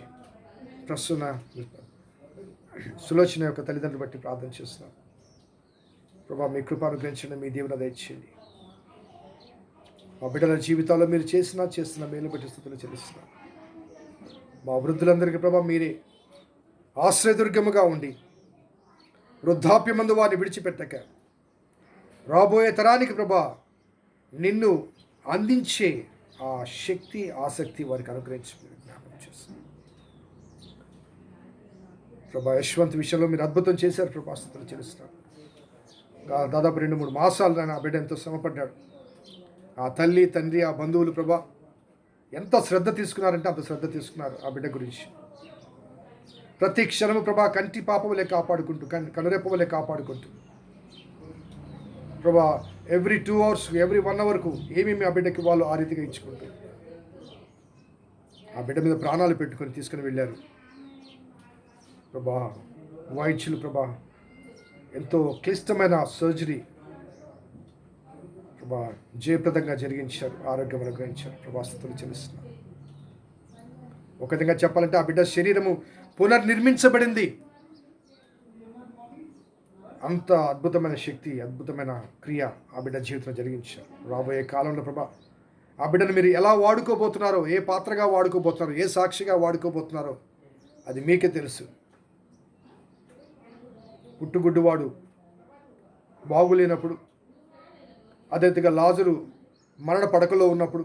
ప్రస్తుత సులోచన యొక్క తల్లిదండ్రులు బట్టి ప్రార్థన చేస్తున్నాం. ప్రభా మీ కృప అనుగ్రహించండి, మీ దీవెన దయచేయండి. మా బిడ్డల జీవితాల్లో మీరు చేస్తున్న మేలు బట్టి స్తుతులు చెల్లిస్తున్నాం. మా వృద్ధులందరికీ ప్రభా మీరే ఆశ్రయదుర్గముగా ఉండి వృద్ధాప్యమందు వారిని విడిచిపెట్టక రాబోయే తరానికి ప్రభా నిన్ను అందించే ఆ శక్తి ఆసక్తి వారికి అనుగ్రహించి జ్ఞాపకం చేస్తున్నాం. ప్రభా యశ్వంత్ విషయంలో మీరు అద్భుతం చేశారు. ప్రభా స్తుతులు చెల్లిస్తున్నాం. దాదాపు 2-3 మాసాలు నేను ఆ బిడ్డ ఎంతో శ్రమపడ్డాడు. ఆ తల్లి, తండ్రి, ఆ బంధువులు ప్రభా ఎంత శ్రద్ధ తీసుకున్నారంటే అంత శ్రద్ధ తీసుకున్నారు ఆ బిడ్డ గురించి. ప్రతి క్షణము ప్రభా కంటి పాపవలే కాపాడుకుంటూ, కనురెప్పవలే కాపాడుకుంటూ ప్రభా ఎవ్రీ 2 hours, ఎవ్రీ 1 hourకు ఏమేమి ఆ బిడ్డకి వాళ్ళు ఆ రీతిగా ఇచ్చుకుంటూ ఆ బిడ్డ మీద ప్రాణాలు పెట్టుకొని తీసుకుని వెళ్ళారు. ప్రభా వైద్యులు ప్రభా ఎంతో క్లిష్టమైన సర్జరీ ప్రభా జయప్రదంగా జరిగించారు, ఆరోగ్యం అనుగ్రహించారు. ప్రభా స్తుతులు చెల్లిస్తున్నాం. ఒక విధంగా చెప్పాలంటే ఆ బిడ్డ శరీరము పునర్నిర్మించబడింది. అంత అద్భుతమైన శక్తి, అద్భుతమైన క్రియ ఆ బిడ్డ జీవితంలో జరిగించారు. రాబోయే కాలంలో ప్రభా ఆ బిడ్డను మీరు ఎలా వాడుకోబోతున్నారో, ఏ పాత్రగా వాడుకోబోతున్నారో, ఏ సాక్షిగా వాడుకోబోతున్నారో అది మీకే తెలుసు. పుట్టుగుడ్డువాడు బాగులేనప్పుడు, అదేవిధంగా లాజరు మరణ పడకలో ఉన్నప్పుడు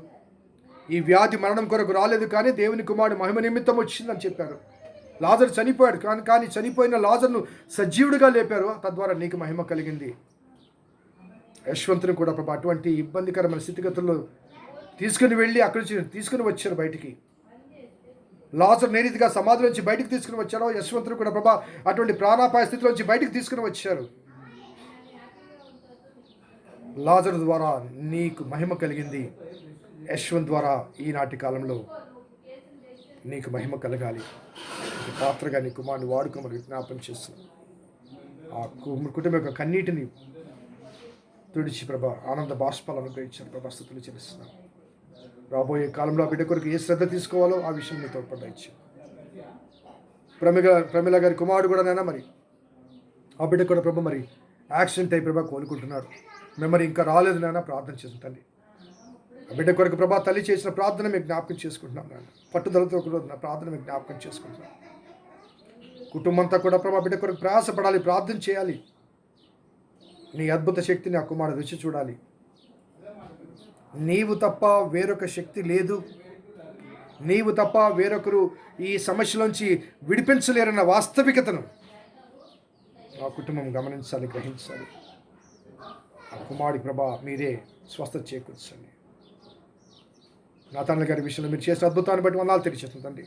ఈ వ్యాధి మరణం కొరకు రాలేదు, కానీ దేవుని కుమారుడు మహిమ నిమిత్తం వచ్చిందని చెప్పారు. లాజరు చనిపోయాడు, కానీ చనిపోయిన లాజరును సజీవుడిగా లేపారు. తద్వారా నీకు మహిమ కలిగింది. యశ్వంతుని కూడా ప్రభా అటువంటి ఇబ్బందికరమైన స్థితిగతుల్లో తీసుకుని వెళ్ళి అక్కడి నుంచి తీసుకుని వచ్చారు బయటికి. లాజరు ఏ రీతిగా సమాధి నుంచి బయటికి తీసుకుని వచ్చారో యశ్వంతుని కూడా ప్రభా అటువంటి ప్రాణాపాయ స్థితిలోంచి బయటికి తీసుకుని వచ్చారు. లాజరు ద్వారా నీకు మహిమ కలిగింది. యశ్వంత్ ద్వారా ఈనాటి కాలంలో నీకు మహిమ కలగాలి. పాత్రగా నీ కుమారుని వాడుకోమని విజ్ఞాపన చేస్తున్నాం. ఆ కుటుంబం యొక్క కన్నీటిని తుడిచి ప్రభా ఆనంద బాష్పాలు అనుగ్రహించారు. ప్రభా స్తుతులు చెల్లిస్తున్నాం. రాబోయే కాలంలో ఆ బిడ్డ కొరకు ఏ శ్రద్ధ తీసుకోవాలో ఆ విషయంలో తోడ్పడచ్చు. ప్రమిళ గారి కుమారుడు కూడా నైనా మరి ఆ బిడ్డ కూడా ప్రభా మరి యాక్సిడెంట్ అయి ప్రభా కోలుకుంటున్నాడు. మెమరీ ఇంకా రాలేదు నాన్న, ప్రార్థన చేసిన తండ్రి. ఆ బిడ్డ కొరకు ప్రభా తల్లి చేసిన ప్రార్థన మీకు జ్ఞాపకం చేసుకుంటున్నాం నాన్న. పట్టుదలతో కూడా నా ప్రార్థన మీకు జ్ఞాపకం చేసుకుంటున్నాం. కుటుంబంతో కూడా ప్రభా బిడ్డ కొరకు ప్రయాసపడాలి, ప్రార్థన చేయాలి. నీ అద్భుత శక్తిని ఆ కుమారుడు రుచి చూడాలి. నీవు తప్ప వేరొక శక్తి లేదు, నీవు తప్ప వేరొకరు ఈ సమస్యలోంచి విడిపించలేరన్న వాస్తవికతను ఆ కుటుంబం గమనించాలి, గ్రహించాలి. ఆ కుమారుడి ప్రభా మీరే స్వస్థత చేకూర్చండి. నా తండ్రి గారి విషయంలో మీరు చేసిన అద్భుతాన్ని బట్టి వందనాలు తెలియచేస్తుంది తండ్రి.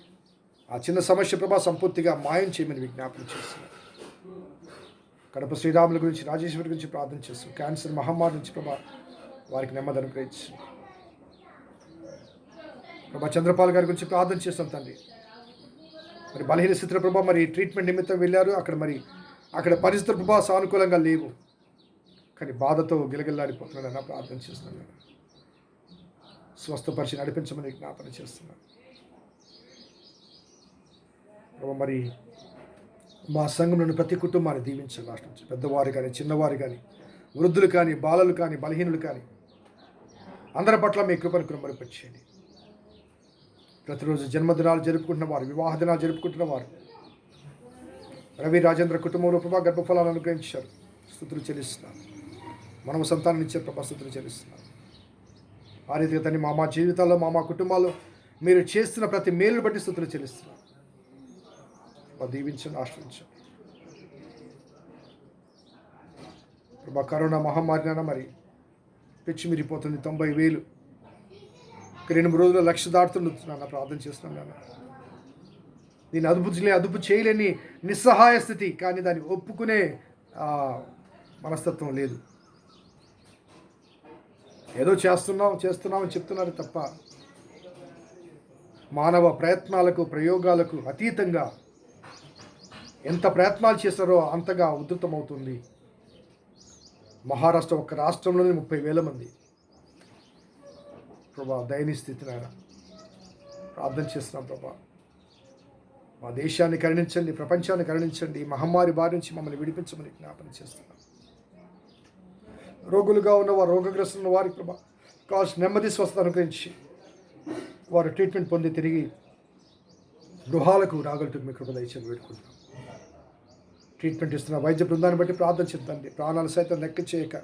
ఆ చిన్న సమస్య ప్రభా సంపూర్తిగా మాయం చేయమని విజ్ఞాపన చేస్తున్నారు. కడప శ్రీరాముల గురించి, రాజేశ్వరి గురించి ప్రార్థన చేస్తాం. క్యాన్సర్ మహమ్మారి నుంచి ప్రభా వారికి నెమ్మది అనుగ్రహించి, ప్రభా చంద్రపాల్ గారి గురించి ప్రార్థన చేస్తాం తండ్రి. మరి బలహీన స్థితిలో ప్రభా మరి ట్రీట్మెంట్ నిమిత్తం వెళ్ళారు. అక్కడ పరిస్థితులు ప్రభా సానుకూలంగా లేవు, కానీ బాధతో గిలగిల్లాడిపోతున్నాడన్న ప్రార్థన చేస్తున్నాను. స్వస్థపరిచి నడిపించమని విజ్ఞాపన చేస్తున్నాను. మరి మా సంఘంలోని ప్రతి కుటుంబాన్ని దీవించండి. లాస్ట్ నుంచి పెద్దవారు కానీ, చిన్నవారు కానీ, వృద్ధులు కానీ, బాలలు కానీ, బలహీనులు కానీ అందరి పట్ల మీ కృపను కృపరిపరిచేయండి. ప్రతిరోజు జన్మదినాలు జరుపుకుంటున్న వారు, వివాహ దినాలు జరుపుకుంటున్న వారు, రవి రాజేంద్ర కుటుంబంలో ప్రభా గర్భఫలాలను అనుగ్రహించారు, స్తుతులు చెల్లిస్తున్నారు. మనము సంతానం ఇచ్చే ప్రభా స్తుతులు చెల్లిస్తున్నారు. ఆ రీతిగా తన్ని మా జీవితాల్లో, మా కుటుంబాల్లో మీరు చేస్తున్న ప్రతి మేలును బట్టి స్తుతులు చెల్లిస్తున్నారు. దీవించండి, ఆశ్రయించండి ప్రభా. కరోనా మహమ్మారినైనా మరి పిచ్చిమిరిపోతుంది. 90,000 2 రోజుల 1,00,000 దాటుతున్నాను. ప్రార్థన చేస్తున్నాను. దీన్ని అదుపు చేయలేని నిస్సహాయ స్థితి, కానీ దాన్ని ఒప్పుకునే మనస్తత్వం లేదు. ఏదో చేస్తున్నామని చెప్తున్నారు తప్ప మానవ ప్రయత్నాలకు, ప్రయోగాలకు అతీతంగా ఎంత ప్రయత్నాలు చేస్తారో అంతగా ఉధృతమవుతుంది. మహారాష్ట్ర ఒక్క రాష్ట్రంలోనే 30,000 మంది ప్రభా దయనీయ స్థితిని ఆయన ప్రార్థన చేస్తున్నాం ప్రభా. మా దేశాన్ని కరుణించండి, ప్రపంచాన్ని కరుణించండి. మహమ్మారి బారి నుంచి మమ్మల్ని విడిపించమని జ్ఞాపన చేస్తున్నాం. రోగులుగా ఉన్నవారు, రోగగ్రస్తున్న వారికి ప్రభా కావాల్సిన నెమ్మది, స్వస్థత అనుగ్రహించి వారు ట్రీట్మెంట్ పొంది తిరిగి గృహాలకు రాగలటకు మీ కృప దయచేసి వేడుకుంటున్నాం. ట్రీట్మెంట్ ఇస్తున్న వైద్య బృందాన్ని బట్టి ప్రార్థన చేద్దండి. ప్రాణాలు సైతం లెక్క చేయక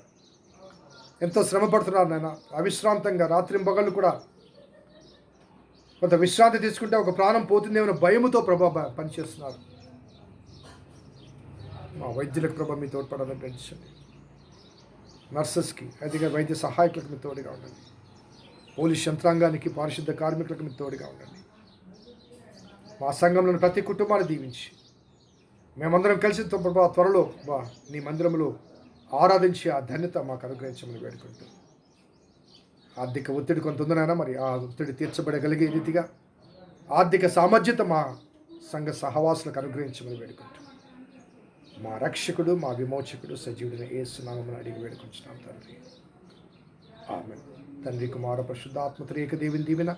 ఎంతో శ్రమ పడుతున్నారు నాయన. అవిశ్రాంతంగా రాత్రింబగళ్ళు కూడా కొంత విశ్రాంతి తీసుకుంటే ఒక ప్రాణం పోతుందేమో భయముతో ప్రభా పనిచేస్తున్నారు. మా వైద్యులకు ప్రభా మీ తోడ్పడాలని పెంచండి. నర్సెస్కి, అదిగా వైద్య సహాయకులకు మీ తోడుగా ఉండండి. పోలీస్ యంత్రాంగానికి, పారిశుద్ధ కార్మికులకు మీ తోడుగా ఉండండి. మా సంఘంలోని ప్రతి కుటుంబాన్ని దీవించి మేమందరం కలిసి ప్రభా త్వరలో నీ మందిరంలో ఆరాధించి ఆ ధన్యత మాకు అనుగ్రహించమని వేడుకుంటూ, ఆర్థిక ఒత్తిడి కొంత ఉందనైనా మరి ఆ ఒత్తిడి తీర్చబడగలిగే రీతిగా ఆర్థిక సామర్థ్యత మా సంఘ సహవాసులకు అనుగ్రహించమని వేడుకుంటూ, మా రక్షకుడు, మా విమోచకుడు, సజీవుడిని యేసు నామమున అడిగి వేడుకుంటున్నాం తండ్రి. ఆమేన్. తండ్రి, కుమార, పరిశుద్ధాత్మ త్రియేక దేవుని దీవెన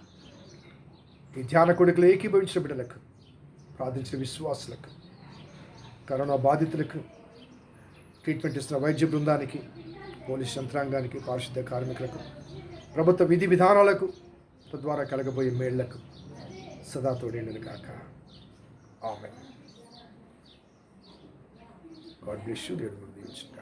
ఈ ధ్యాన కొడుకులు ఏకీభవించిన బిడ్డలకు, ప్రార్థించిన విశ్వాసులకు, కరోనా బాధితులకు, ట్రీట్మెంట్ ఇస్తున్న వైద్య బృందానికి, పోలీస్ యంత్రాంగానికి, పారిశుద్ధ కార్మికులకు, ప్రభుత్వ విధి విధానాలకు, తద్వారా కలగబోయే మేళ్లకు సదా తోడేండును కాక. ఆమేన్. God bless you. దేవుడు దీవించును.